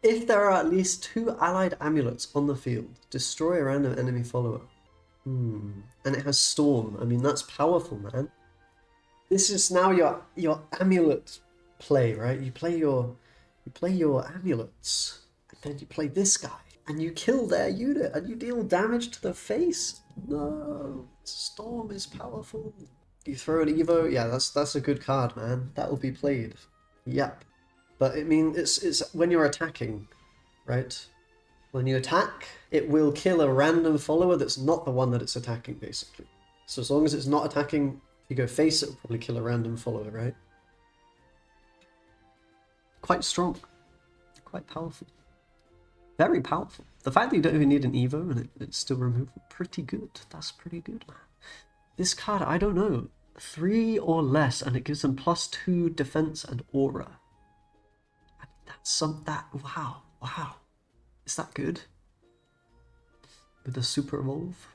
If there are at least 2 allied amulets on the field, destroy a random enemy follower. And it has Storm. I mean, that's powerful, man. This is now your amulet play, right? You play your amulets, and then you play this guy, and you kill their unit, and you deal damage to the face. No, Storm is powerful. You throw an Evo, yeah, that's a good card, man. That will be played. Yep. But I mean, it's when you're attacking, right? When you attack, it will kill a random follower that's not the one that it's attacking, basically. So as long as it's not attacking, if you go face, it will probably kill a random follower, right? Quite strong. Quite powerful. Very powerful. The fact that you don't even need an Evo and it's still removable, pretty good. That's pretty good, man. This card, I don't know. 3 or less, and it gives them +2 defense and aura. I mean, wow. Is that good? With the super evolve?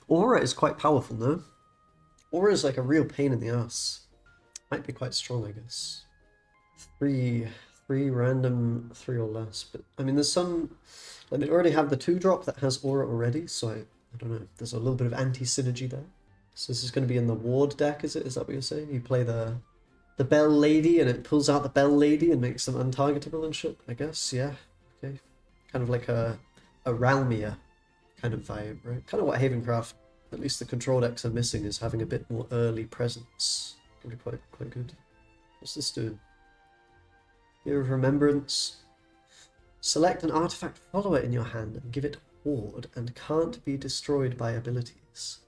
Aura is quite powerful, no? Aura is like a real pain in the ass. Might be quite strong, I guess. 3 random, 3 or less. But I mean, there's some. Like, they already have the 2-drop that has aura already, so I don't know. There's a little bit of anti-synergy there. So this is going to be in the ward deck, is it? Is that what you're saying? You play the Bell Lady, and it pulls out the Bell Lady and makes them untargetable and shit, I guess. Yeah. Okay. Kind of like a Ralmia kind of vibe, right? Kind of what Havencraft, at least the control decks are missing, is having a bit more early presence. Probably quite good. What's this doing? Year of Remembrance. Select an artifact follower in your hand and give it ward and can't be destroyed by abilities.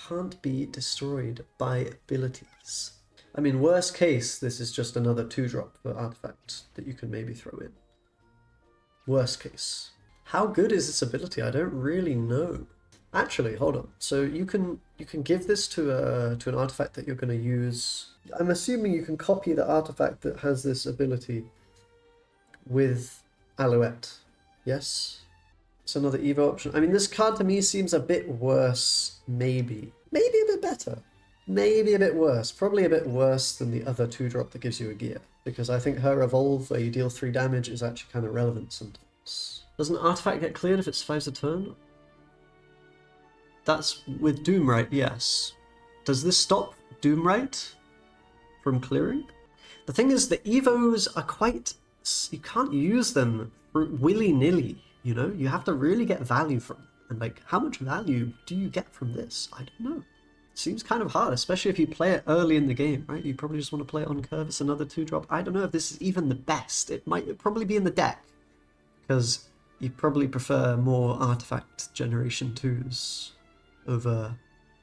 Can't be destroyed by abilities. I mean, worst case, this is just another 2-drop for artifact that you can maybe throw in. Worst case. How good is this ability? I don't really know. Actually, hold on. So you can give this to an artifact that you're going to use. I'm assuming you can copy the artifact that has this ability with Alouette. Yes? It's another Evo option. I mean, this card to me seems a bit worse, maybe. Maybe a bit better. Maybe a bit worse. Probably a bit worse than the other 2-drop that gives you a gear. Because I think her evolve, where you deal 3 damage, is actually kind of relevant sometimes. Does an artifact get cleared if it survives a turn? That's with Doomright, yes. Does this stop Doomright from clearing? The thing is, the Evos are quite... You can't use them willy-nilly, you know? You have to really get value from them. And, like, how much value do you get from this? I don't know. It seems kind of hard, especially if you play it early in the game, right? You probably just want to play it on curve. It's another 2-drop. I don't know if this is even the best. It might probably be in the deck, because you probably prefer more artifact generation 2s over,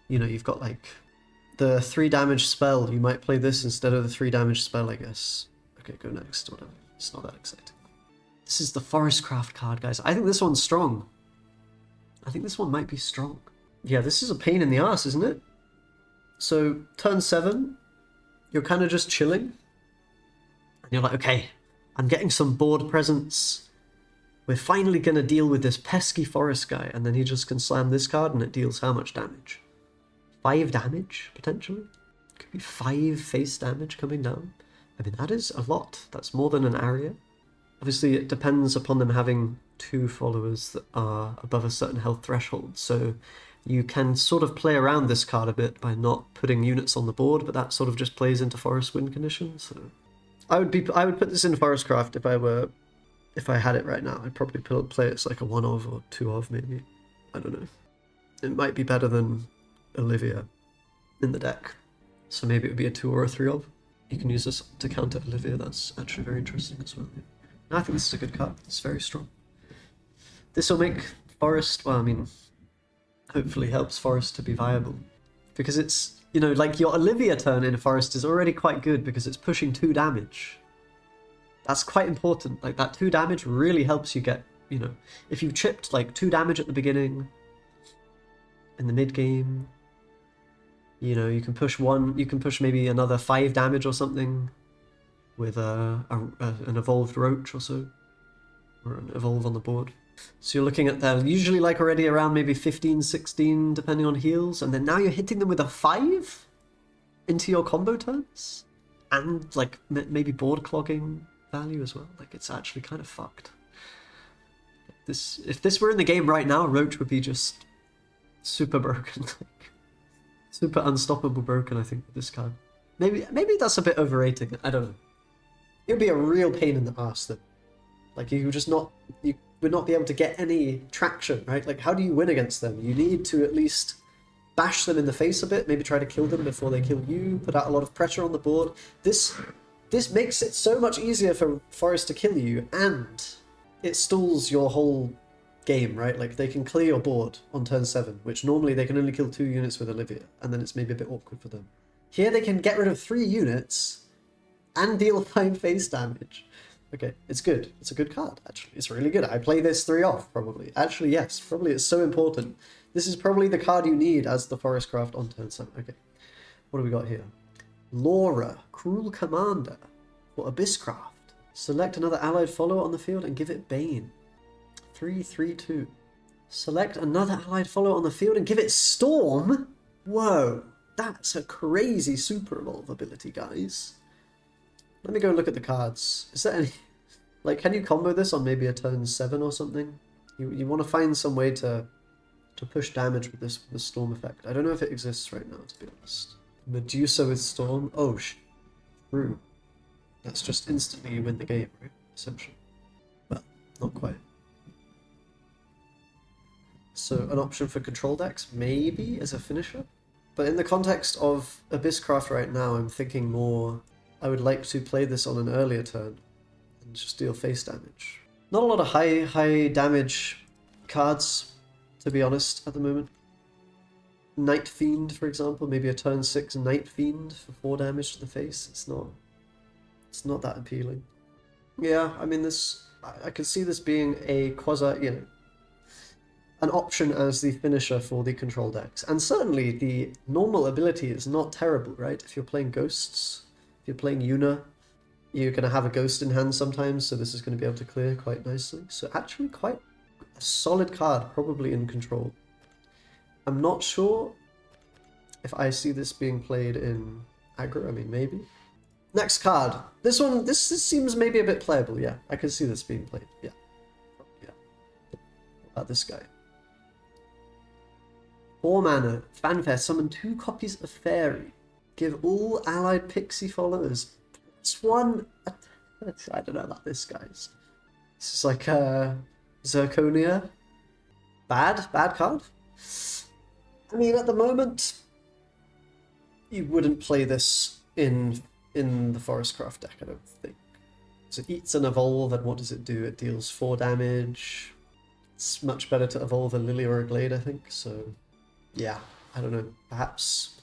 you know, you've got, like, the 3 damage spell. You might play this instead of the 3 damage spell, I guess. Okay, go next, whatever. It's not that exciting. This is the Forestcraft card, guys. I think this one's strong. I think this one might be strong. Yeah, this is a pain in the ass, isn't it? So, turn 7, you're kind of just chilling. And you're like, okay, I'm getting some board presence. We're finally going to deal with this pesky forest guy. And then he just can slam this card and it deals how much damage? 5 damage, potentially? Could be 5 face damage coming down. I mean, that is a lot. That's more than an area. Obviously, it depends upon them having 2 followers that are above a certain health threshold. So you can sort of play around this card a bit by not putting units on the board, but that sort of just plays into forest win conditions. So I would put this in Forestcraft if I had it right now. I'd probably play it as like a 1 of or 2 of maybe. I don't know. It might be better than Olivia in the deck. So maybe it would be a 2 or a 3 of. You can use this to counter Olivia. That's actually very interesting as well. I think this is a good card. It's very strong. This will make Forest, well, I mean, hopefully helps Forest to be viable. Because it's, you know, like your Olivia turn in Forest is already quite good because it's pushing 2 damage. That's quite important. Like, that 2 damage really helps you get, you know, if you chipped like 2 damage at the beginning, in the mid game, you know, you can push maybe another 5 damage or something with an evolved roach or so, or an evolve on the board. So you're looking at that usually like already around maybe 15, 16, depending on heals, and then now you're hitting them with a 5 into your combo turns, and like maybe board clogging value as well. Like, it's actually kind of fucked. if this were in the game right now, Roach would be just super broken. Like, super unstoppable broken, I think, with this card. Maybe that's a bit overrating. I don't know. It would be a real pain in the ass, though. Like, you would not be able to get any traction, right? Like, how do you win against them? You need to at least bash them in the face a bit, maybe try to kill them before they kill you, put out a lot of pressure on the board. This makes it so much easier for Forest to kill you, and it stalls your whole game, right? Like, they can clear your board on turn 7, which normally they can only kill 2 units with Olivia, and then it's maybe a bit awkward for them. Here they can get rid of 3 units and deal 5 face damage. Okay, it's good. It's a good card, actually. It's really good. I play this 3 off, probably. Actually, yes, probably it's so important. This is probably the card you need as the Forest Craft on turn 7. Okay, what do we got here? Laura, Cruel Commander for Abysscraft. Select another allied follower on the field and give it Bane. 3/3/2. Select another allied follower on the field and give it Storm? Whoa, that's a crazy super evolve ability, guys. Let me go look at the cards. Is there any... Like, can you combo this on maybe a turn 7 or something? You want to find some way to push damage with this Storm effect. I don't know if it exists right now, to be honest. Medusa with Storm? Oh, true. That's just instantly you win the game, right? Essentially. Well, not quite. So, an option for control decks, maybe, as a finisher? But in the context of Abysscraft right now, I'm thinking more... I would like to play this on an earlier turn and just deal face damage. Not a lot of high damage cards, to be honest, at the moment. Night Fiend, for example, maybe a turn 6 Night Fiend for 4 damage to the face. It's not that appealing. Yeah, I mean, I could see this being a an option as the finisher for the control decks. And certainly the normal ability is not terrible, right? If you're playing Ghosts, if you're playing Yuna, you're going to have a Ghost in hand sometimes, so this is going to be able to clear quite nicely. So actually quite a solid card, probably in control. I'm not sure if I see this being played in aggro. I mean, maybe. Next card. This seems maybe a bit playable. Yeah, I can see this being played. Yeah. What about this guy? 4 mana, fanfare, summon 2 copies of Fairy. Give all allied pixie followers +1. I don't know about this, guys. This is like Zirconia. Bad card. I mean, at the moment, you wouldn't play this in the Forestcraft deck, I don't think. So it eats an evolve, and what does it do? It deals 4 damage. It's much better to evolve a Lily or a Glade, I think. So, yeah, I don't know. Perhaps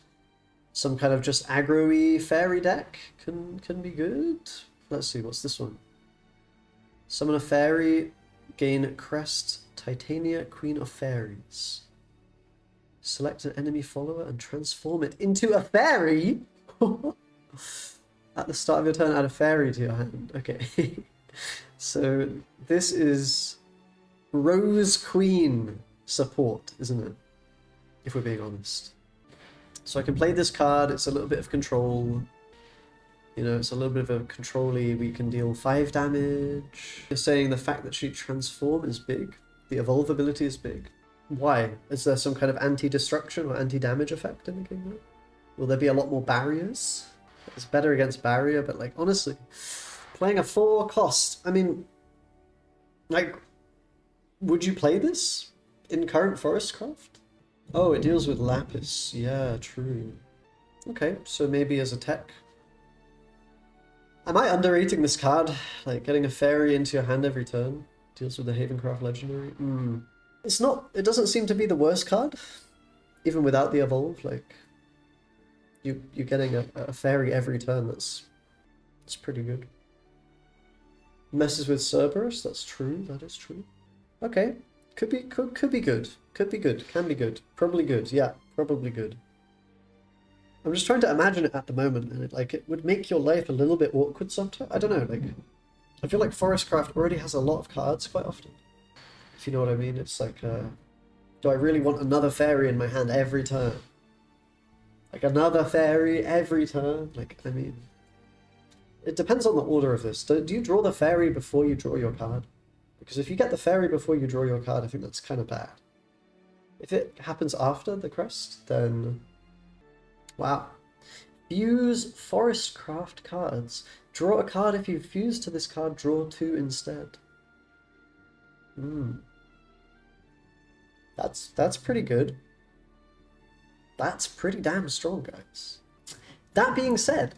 some kind of just aggro-y fairy deck can be good. Let's see, what's this one? Summon a fairy, gain crest, Titania, Queen of Fairies. Select an enemy follower and transform it into a fairy? At the start of your turn, add a fairy to your hand. Okay. So this is Rose Queen support, isn't it? If we're being honest. So I can play this card, it's a little bit of control. You know, it's a little bit of a control-y, we can deal 5 damage. You're saying the fact that she transformed is big? The evolve ability is big? Why? Is there some kind of anti-destruction or anti-damage effect in the game now? Will there be a lot more barriers? It's better against barrier, but like, honestly, playing a 4 cost, I mean, like, would you play this in current Forestcraft? Oh, it deals with Lapis. Yeah, true. Okay, so maybe as a tech. Am I underrating this card? Like, getting a fairy into your hand every turn? Deals with the Havencraft Legendary? It's not, it doesn't seem to be the worst card. Even without the evolve, like, you're getting a fairy every turn, that's pretty good. Messes with Cerberus, that's true, that is true. Okay, could be good. Could be good, can be good, probably good, yeah, probably good. I'm just trying to imagine it at the moment, and it would make your life a little bit awkward sometimes. I don't know, like, I feel like Forestcraft already has a lot of cards quite often. If you know what I mean, it's like, do I really want another fairy in my hand every turn? Like, another fairy every turn? Like, I mean, it depends on the order of this. Do you draw the fairy before you draw your card? Because if you get the fairy before you draw your card, I think that's kind of bad. If it happens after the crest, then... Wow. Fuse Forestcraft cards. Draw a card. If you fuse to this card, draw 2 instead. That's pretty good. That's pretty damn strong, guys. That being said,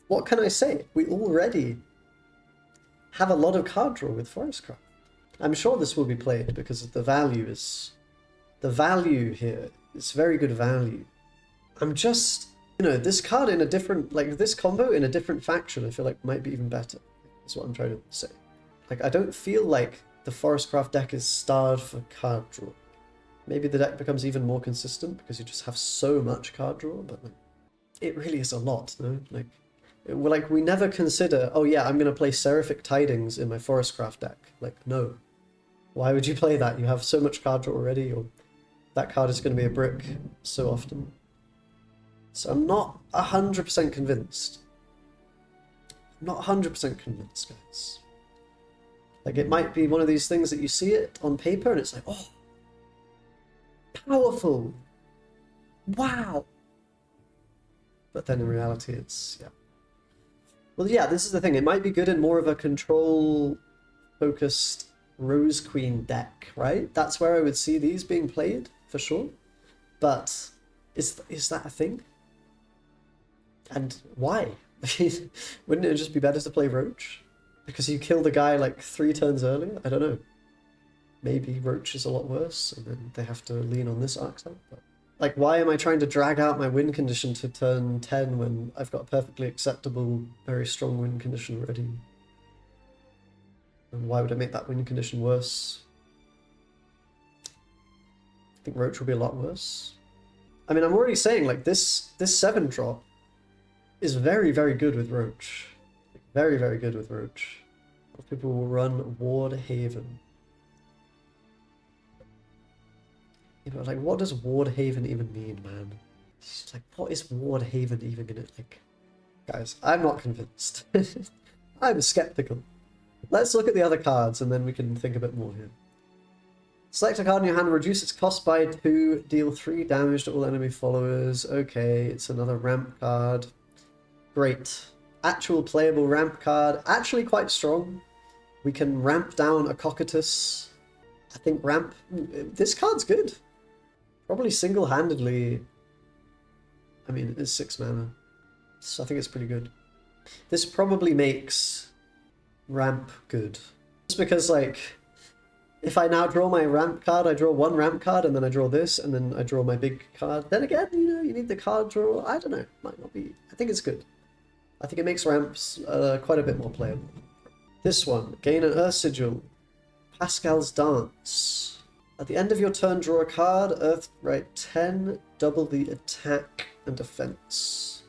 what can I say? We already have a lot of card draw with Forestcraft. I'm sure this will be played because the value is... The value here is very good value. I'm just... You know, this card in a different... Like, this combo in a different faction, I feel like might be even better. Is what I'm trying to say. Like, I don't feel like the Forestcraft deck is starved for card draw. Maybe the deck becomes even more consistent because you just have so much card draw, but like, it really is a lot, no? Like, we never consider, oh yeah, I'm going to play Seraphic Tidings in my Forestcraft deck. Like, no. Why would you play that? You have so much card draw already, or that card is going to be a brick so often. So I'm not 100% convinced. I'm not 100% convinced, guys. Like, it might be one of these things that you see it on paper and it's like, oh, powerful. Wow. But then in reality, it's, yeah. Well, yeah, this is the thing. It might be good in more of a control-focused Rose Queen deck, right? That's where I would see these being played, for sure. But is that a thing? And why? Wouldn't it just be better to play Roach? Because you kill the guy like 3 turns earlier? I don't know. Maybe Roach is a lot worse, and then they have to lean on this archetype. But like, why am I trying to drag out my win condition to turn 10 when I've got a perfectly acceptable, very strong win condition already? And why would I make that win condition worse? I think Roach will be a lot worse. I mean, I'm already saying, like, this 7-drop is very, very good with Roach. Very, very good with Roach. A lot of people will run Ward Haven. Yeah, but like, what does Ward Haven even mean, man? It's just like, what is Ward Haven even gonna, like... Guys, I'm not convinced. I'm skeptical. Let's look at the other cards and then we can think a bit more here. Select a card in your hand, reduce its cost by 2, deal 3 damage to all enemy followers. Okay, it's another ramp card. Great. Actual playable ramp card. Actually quite strong. We can ramp down a Cocytus. I think ramp... This card's good. Probably single-handedly... I mean, it is 6 mana. So I think it's pretty good. This probably makes ramp good. Just because, like, if I now draw my ramp card, I draw 1 ramp card, and then I draw this, and then I draw my big card. Then again, you know, you need the card draw. I don't know. Might not be... I think it's good. I think it makes ramps quite a bit more playable. This one, gain an Earth Sigil. Pascale's Dance. At the end of your turn, draw a card. Earth right 10, double the attack and defense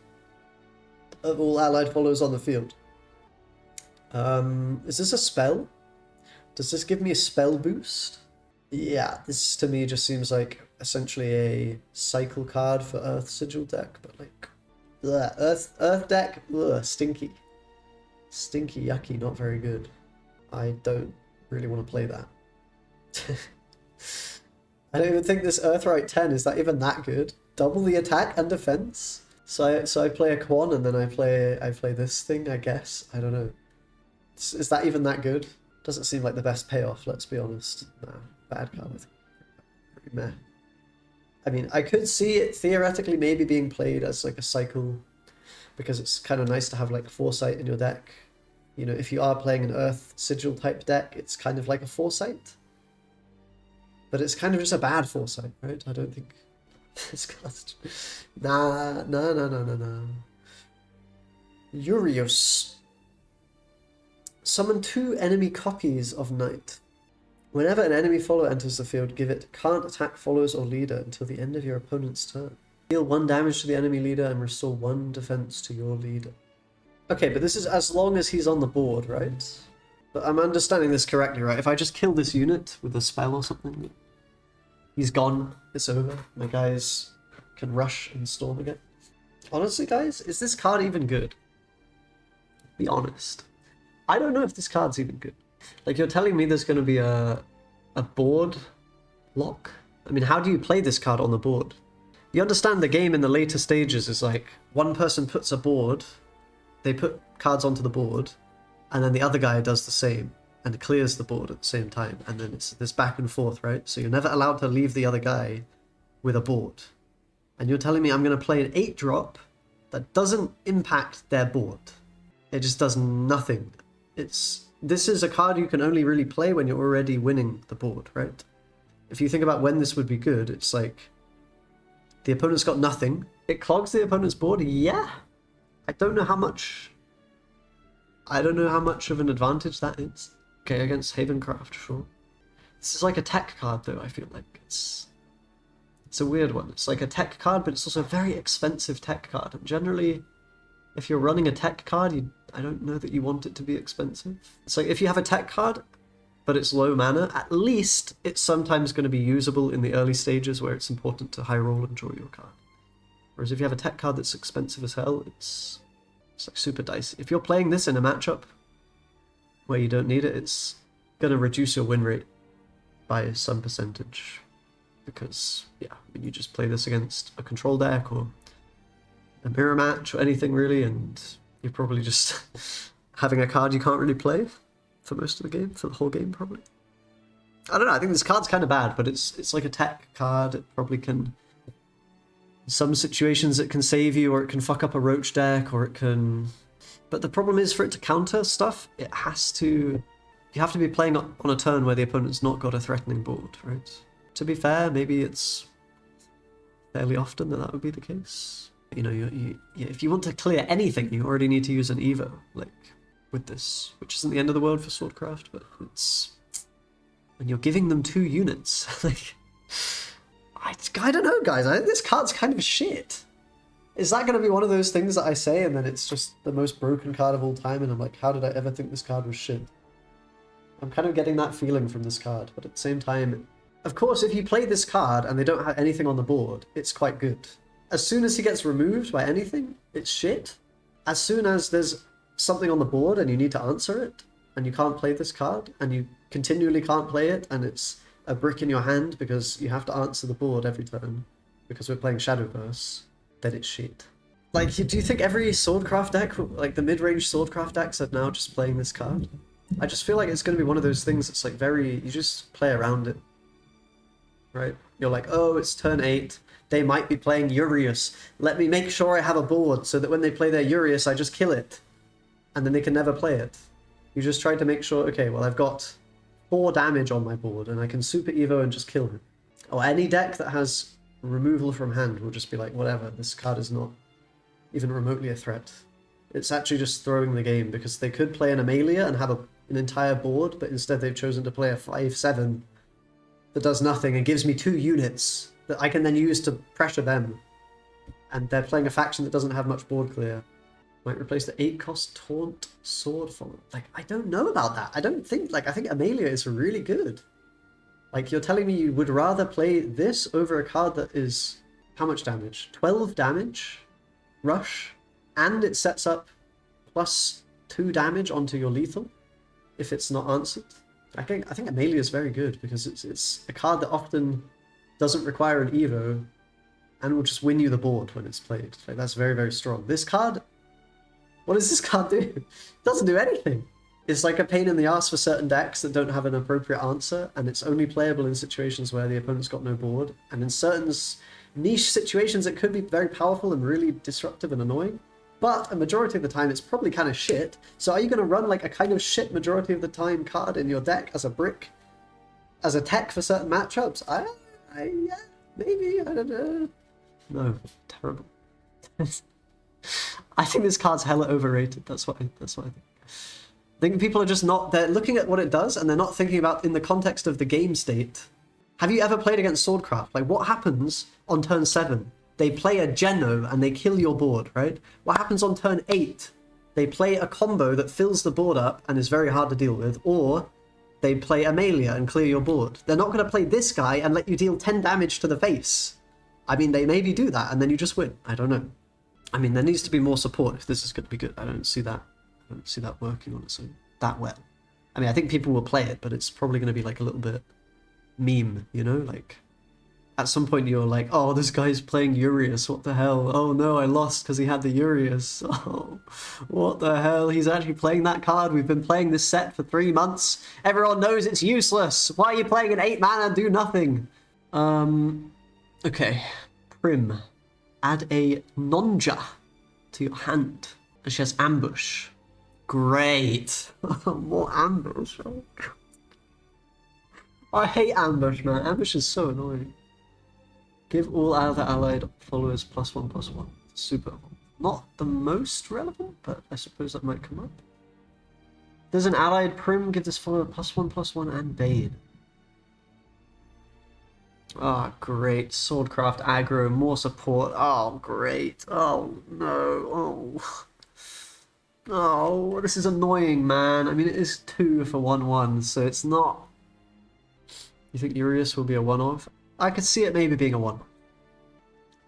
of all allied followers on the field. Is this a spell? Does this give me a spell boost? Yeah, this to me just seems like essentially a cycle card for Earth Sigil deck, but like, ugh, Earth deck, ugh, stinky. Stinky, yucky, not very good. I don't really want to play that. I don't even think this Earthright 10 is that even that good. Double the attack and defense. So I play a Quan and then I play this thing, I guess. I don't know. Is that even that good? Doesn't seem like the best payoff, let's be honest. Nah, bad card, I think. Pretty meh. I mean, I could see it theoretically maybe being played as like a cycle, because it's kind of nice to have like Foresight in your deck. You know, if you are playing an Earth Sigil type deck, it's kind of like a Foresight. But it's kind of just a bad Foresight, right? I don't think... This card's... Nah. Yurius. Summon 2 enemy copies of Knight. Whenever an enemy follower enters the field, give it can't attack followers or leader until the end of your opponent's turn. Deal 1 damage to the enemy leader and restore 1 defense to your leader. Okay, but this is as long as he's on the board, right? But I'm understanding this correctly, right? If I just kill this unit with a spell or something, he's gone, it's over. My guys can rush and storm again. Honestly, guys, is this card even good? Be honest. I don't know if this card's even good. Like, you're telling me there's going to be a board lock? I mean, how do you play this card on the board? You understand the game in the later stages is like, one person puts a board, they put cards onto the board, and then the other guy does the same, and clears the board at the same time, and then it's this back and forth, right? So you're never allowed to leave the other guy with a board. And you're telling me I'm going to play an 8-drop that doesn't impact their board. It just does nothing. This is a card you can only really play when you're already winning the board, right? If you think about when this would be good, it's like the opponent's got nothing. It clogs the opponent's board, yeah. I don't know how much of an advantage that is. Okay, against Havencraft, sure. This is like a tech card though, I feel like. It's a weird one. It's like a tech card, but it's also a very expensive tech card. And generally, if you're running a tech card, I don't know that you want it to be expensive. It's like if you have a tech card, but it's low mana, at least it's sometimes going to be usable in the early stages where it's important to high roll and draw your card. Whereas if you have a tech card that's expensive as hell, it's like super dicey. If you're playing this in a matchup where you don't need it, it's going to reduce your win rate by some percentage. Because, yeah, I mean, you just play this against a control deck or a mirror match or anything really, and you're probably just having a card you can't really play for most of the game, for the whole game probably. I don't know, I think this card's kind of bad, but it's like a tech card. It probably can, in some situations it can save you, or it can fuck up a roach deck, or it can... But the problem is, for it to counter stuff, you have to be playing on a turn where the opponent's not got a threatening board, right? To be fair, maybe it's fairly often that would be the case. You know, if you want to clear anything, you already need to use an Evo, like with this, which isn't the end of the world for Swordcraft, but it's when you're giving them 2 units. Like, I don't know, guys. I think this card's kind of shit. Is that going to be one of those things that I say and then it's just the most broken card of all time, and I'm like, how did I ever think this card was shit? I'm kind of getting that feeling from this card, but at the same time, of course, if you play this card and they don't have anything on the board, it's quite good. As soon as he gets removed by anything, it's shit. As soon as there's something on the board and you need to answer it, and you can't play this card, and you continually can't play it, and it's a brick in your hand because you have to answer the board every turn, because we're playing Shadowverse, then it's shit. Like, do you think every Swordcraft deck, like the mid-range Swordcraft decks, are now just playing this card? I just feel like it's going to be one of those things that's like you just play around it. Right? You're like, oh, it's turn 8. They might be playing Yurius. Let me make sure I have a board so that when they play their Yurius, I just kill it. And then they can never play it. You just try to make sure, okay, well, I've got 4 damage on my board and I can Super Evo and just kill him. Or any deck that has removal from hand will just be like, whatever, this card is not even remotely a threat. It's actually just throwing the game, because they could play an Amalia and have an entire board, but instead they've chosen to play a 5/7 that does nothing and gives me 2 units that I can then use to pressure them. And they're playing a faction that doesn't have much board clear. Might replace the 8-cost Taunt Sword follower. Like, I don't know about that. I think Amalia is really good. Like, you're telling me you would rather play this over a card that is, how much damage? 12 damage, rush, and it sets up plus 2 damage onto your lethal if it's not answered? I think Amalia is very good, because it's a card that often doesn't require an Evo and will just win you the board when it's played. Like, that's very, very strong. This card, what does this card do? It doesn't do anything. It's like a pain in the ass for certain decks that don't have an appropriate answer, and it's only playable in situations where the opponent's got no board. And in certain niche situations, it could be very powerful and really disruptive and annoying. But a majority of the time, it's probably kind of shit. So are you going to run like a kind of shit majority of the time card in your deck as a brick? As a tech for certain matchups? Yeah, maybe, I don't know. No, terrible. I think this card's hella overrated. That's what I think. I think people are just not, they're looking at what it does and they're not thinking about in the context of the game state. Have you ever played against Swordcraft? Like, what happens on turn 7? They play a Geno and they kill your board, right? What happens on turn 8? They play a combo that fills the board up and is very hard to deal with, or they play Amalia and clear your board. They're not going to play this guy and let you deal 10 damage to the face. I mean, they maybe do that and then you just win. I don't know. I mean, there needs to be more support if this is going to be good. I don't see that working on its own that well. I mean, I think people will play it, but it's probably going to be like a little bit meme, you know? Like, at some point you're like, oh, this guy's playing Yurius, what the hell? Oh no, I lost because he had the Yurius. Oh, what the hell? He's actually playing that card. We've been playing this set for 3 months. Everyone knows it's useless. Why are you playing an 8 mana and do nothing? Okay. Prim. Add a Nonja to your hand. And she has Ambush. Great. More Ambush. Oh, God. I hate Ambush, man. Ambush is so annoying. Give all other allied followers +1/+1. Super. Not the most relevant, but I suppose that might come up. There's an allied Prim. Give this follower +1/+1 and Bane. Oh, great. Swordcraft aggro, more support. Oh, great. Oh, no. Oh. Oh, this is annoying, man. I mean, it is 2 for 1/1, so it's not... You think Yurius will be a 1-off? I could see it maybe being a 1.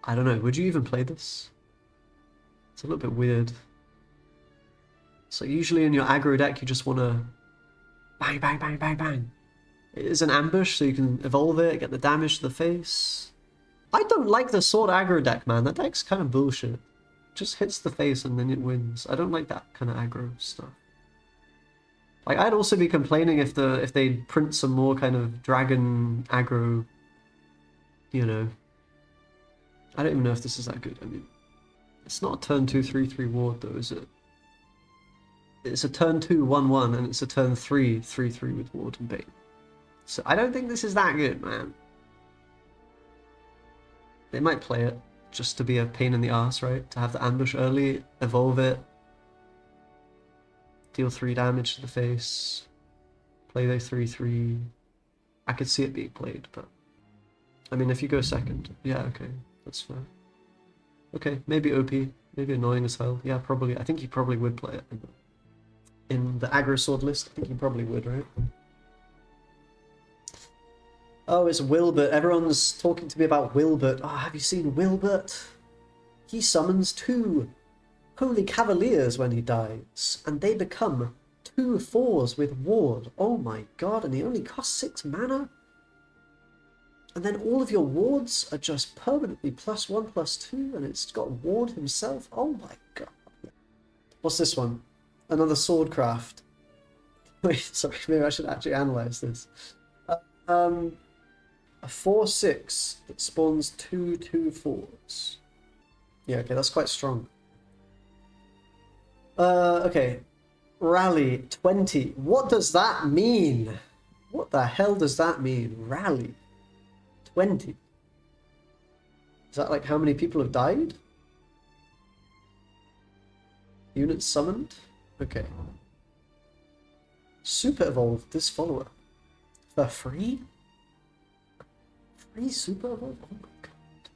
I don't know. Would you even play this? It's a little bit weird. So usually in your aggro deck, you just want to bang, bang, bang, bang, bang. It is an ambush, so you can evolve it, get the damage to the face. I don't like the sword aggro deck, man. That deck's kind of bullshit. It just hits the face and then it wins. I don't like that kind of aggro stuff. Like, I'd also be complaining if they print some more kind of dragon aggro, you know. I don't even know if this is that good. I mean, it's not a turn 2 3/3 ward though, is it? It's a turn 2 1/1 and it's a turn 3 3/3 with ward and bane. So I don't think this is that good, man. They might play it just to be a pain in the ass, right? To have the ambush early, evolve it, deal 3 damage to the face, play the 3/3. I could see it being played, but I mean, if you go second, yeah, okay, that's fair. Okay, maybe OP, maybe annoying as hell. Yeah, probably. I think he probably would play it in the aggro sword list. I think he probably would, right? Oh, it's Wilbert. Everyone's talking to me about Wilbert. Oh, have you seen Wilbert? He summons 2 Holy Cavaliers when he dies, and they become 2 4s with ward. Oh my god, and he only costs 6 mana? And then all of your wards are just permanently +1/+2, and it's got ward himself. Oh my god. What's this one? Another swordcraft. Wait, sorry, maybe I should actually analyze this. A 4/6 that spawns 2 2/4s. Yeah, okay, that's quite strong. Okay. Rally 20. What does that mean? What the hell does that mean? Rally 20. Is that like how many people have died? Units summoned? Okay. Super evolved this follower. For free? Free super evolve? Oh my god.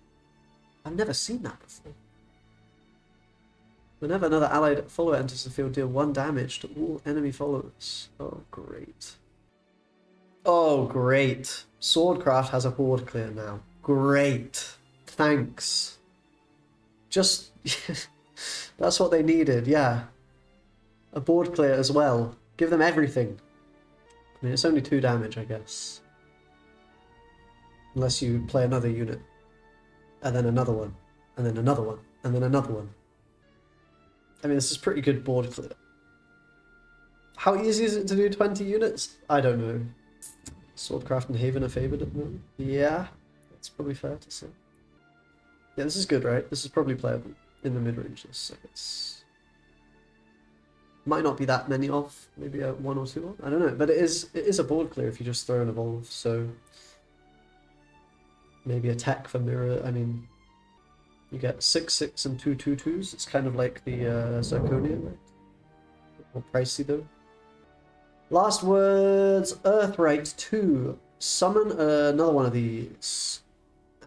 I've never seen that before. Whenever another allied follower enters the field, deal 1 damage to all enemy followers. Oh, great. Oh, great. Swordcraft has a board clear now. Great. Thanks. Just... that's what they needed, yeah. A board clear as well. Give them everything. I mean, it's only 2 damage, I guess. Unless you play another unit. And then another one. And then another one. And then another one. I mean, this is pretty good board clear. How easy is it to do 20 units? I don't know. Swordcraft and Haven are favoured at the moment. Yeah, that's probably fair to say. Yeah, this is good, right? This is probably playable in the mid-range list, I guess. Might not be that many of, maybe a 1 or 2 on. I don't know, but it is a board clear if you just throw an evolve, so maybe attack for mirror. I mean, you get 6/6 and 2 2/2s. It's kind of like the Zirconia, right? More pricey though. Last words, Earthright 2. Summon another one of these.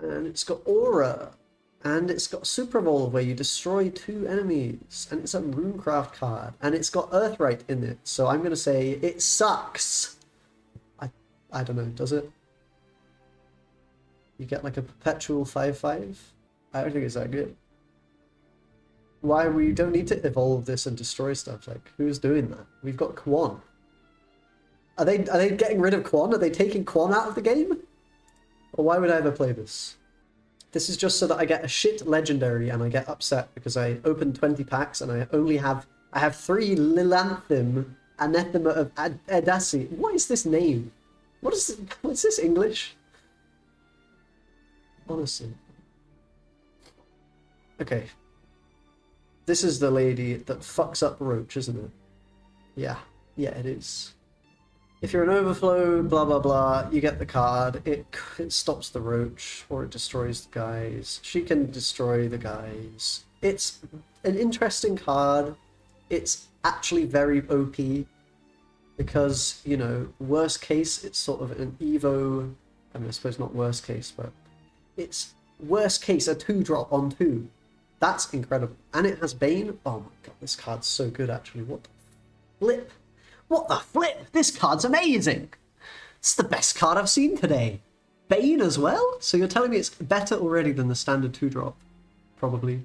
And it's got Aura. And it's got Super Evolve where you destroy 2 enemies. And it's a Runecraft card. And it's got Earthright in it. So I'm going to say it sucks. I don't know, does it? You get like a perpetual 5/5? I don't think it's that good. Why? We don't need to evolve this and destroy stuff. Like, who's doing that? We've got Kwon. Are they getting rid of Quan? Are they taking Quan out of the game? Or why would I ever play this? This is just so that I get a shit legendary and I get upset because I opened 20 packs and I have 3 Lilanthem Anathema of Edasi. What is this name? What's this English? Honestly. Okay. This is the lady that fucks up Roach, isn't it? Yeah. Yeah, it is. If you're an overflow, blah blah blah, you get the card. It stops the Roach, or it destroys the guys. She can destroy the guys. It's an interesting card. It's actually very OP. Because, you know, worst case, it's sort of an Evo... I mean, I suppose not worst case, but... It's, worst case, a 2-drop on 2. That's incredible. And it has Bane. Oh my god, this card's so good, actually. What the flip? What the flip? This card's amazing! It's the best card I've seen today. Bane as well? So you're telling me it's better already than the standard 2-drop? Probably.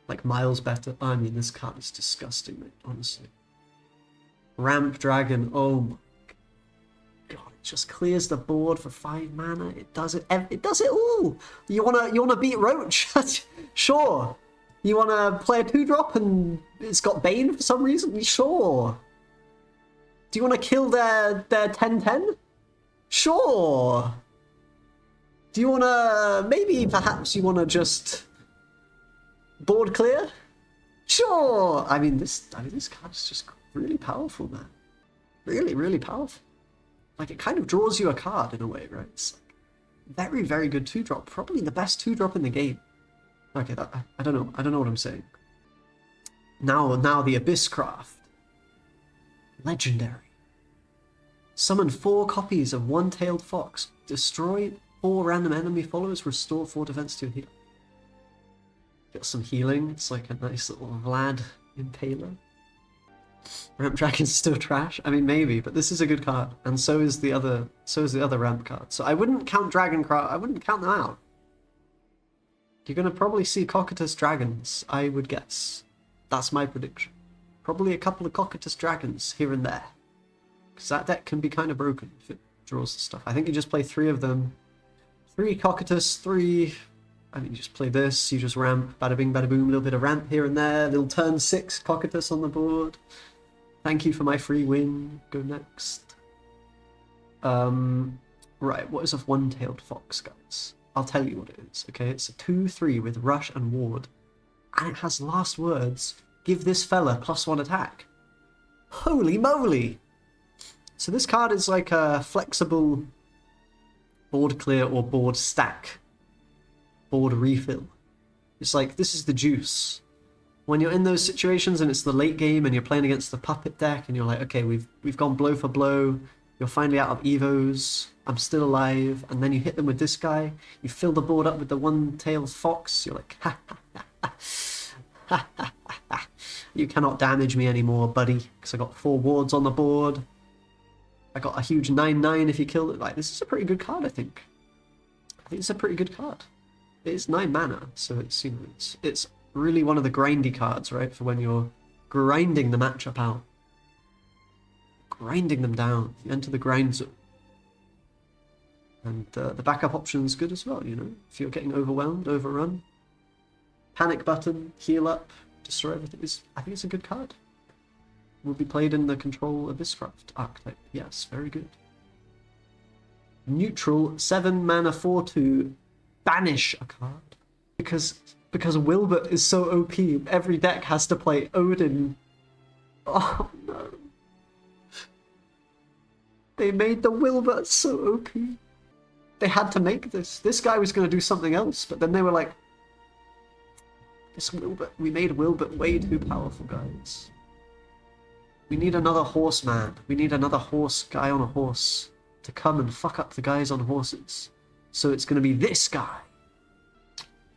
Like, miles better. I mean, this card is disgusting, mate, honestly. Ramp Dragon, oh my god, it just clears the board for 5 mana. It does it all. You wanna beat Roach? Sure. You wanna play a 2-drop and it's got Bane for some reason? Sure. Do you wanna kill their 10/10? Sure. Do you wanna perhaps you wanna just board clear? Sure. I mean this card is just really powerful, man. Really, really powerful. Like, it kind of draws you a card in a way, right? It's like very, very good 2-drop. Probably the best 2-drop in the game. Okay, I don't know. I don't know what I'm saying. Now the Abysscraft. Legendary. Summon 4 copies of One-Tailed Fox. Destroy 4 random enemy followers. Restore 4 defense to your heal. Get some healing. It's like a nice little Vlad Impaler. Ramp Dragon's still trash? I mean, maybe, but this is a good card, and so is the other ramp card. So I wouldn't count Dragoncraft. I wouldn't count them out. You're gonna probably see Cocytus Dragons, I would guess. That's my prediction. Probably a couple of Cocytus Dragons here and there, because that deck can be kind of broken if it draws the stuff. I think you just play 3 of them. 3 Cocytus, 3. I mean, you just play this. You just ramp, bada bing, bada boom. A little bit of ramp here and there. Little turn 6 Cocytus on the board. Thank you for my free win. Go next. Right, what is a One-Tailed Fox, guys? I'll tell you what it is, okay? It's a 2/3 with Rush and Ward. And it has last words. Give this fella +1 attack. Holy moly! So this card is like a flexible board clear or board stack. Board refill. It's like, this is the juice. When you're in those situations and it's the late game and you're playing against the puppet deck and you're like, okay, we've gone blow for blow, you're finally out of evos, I'm still alive, and then you hit them with this guy, you fill the board up with the One-Tailed Fox, you're like, ha ha ha ha, ha ha ha ha, you cannot damage me anymore, buddy, because I got 4 wards on the board, I got a huge 9/9 if you kill it. Like, this is a pretty good card, I think. I think it's a pretty good card. It is 9 mana, so it's, you know, it's really one of the grindy cards, right? For when you're grinding the matchup out. Grinding them down. You enter the grind zone. And the backup option's good as well, you know? If you're getting overwhelmed, overrun. Panic button, heal up, destroy everything. I think it's a good card. Will be played in the control Abysscraft archetype. Yes, very good. Neutral, 7 mana 4/2. Banish a card. Because Wilbert is so OP, every deck has to play Odin. Oh no. They made the Wilbert so OP. They had to make this. This guy was going to do something else, but then they were like, we made Wilbert way too powerful, guys. We need another horseman. We need another guy on a horse to come and fuck up the guys on horses. So it's going to be this guy.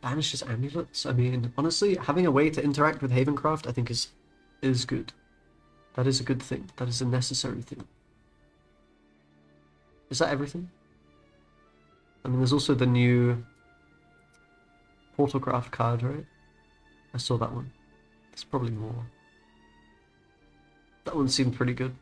Banishes amulets. I mean, honestly, having a way to interact with Havencraft, I think is good. That is a good thing. That is a necessary thing. Is that everything? I mean, there's also the new Portalcraft card, right? I saw that one. There's probably more. That one seemed pretty good.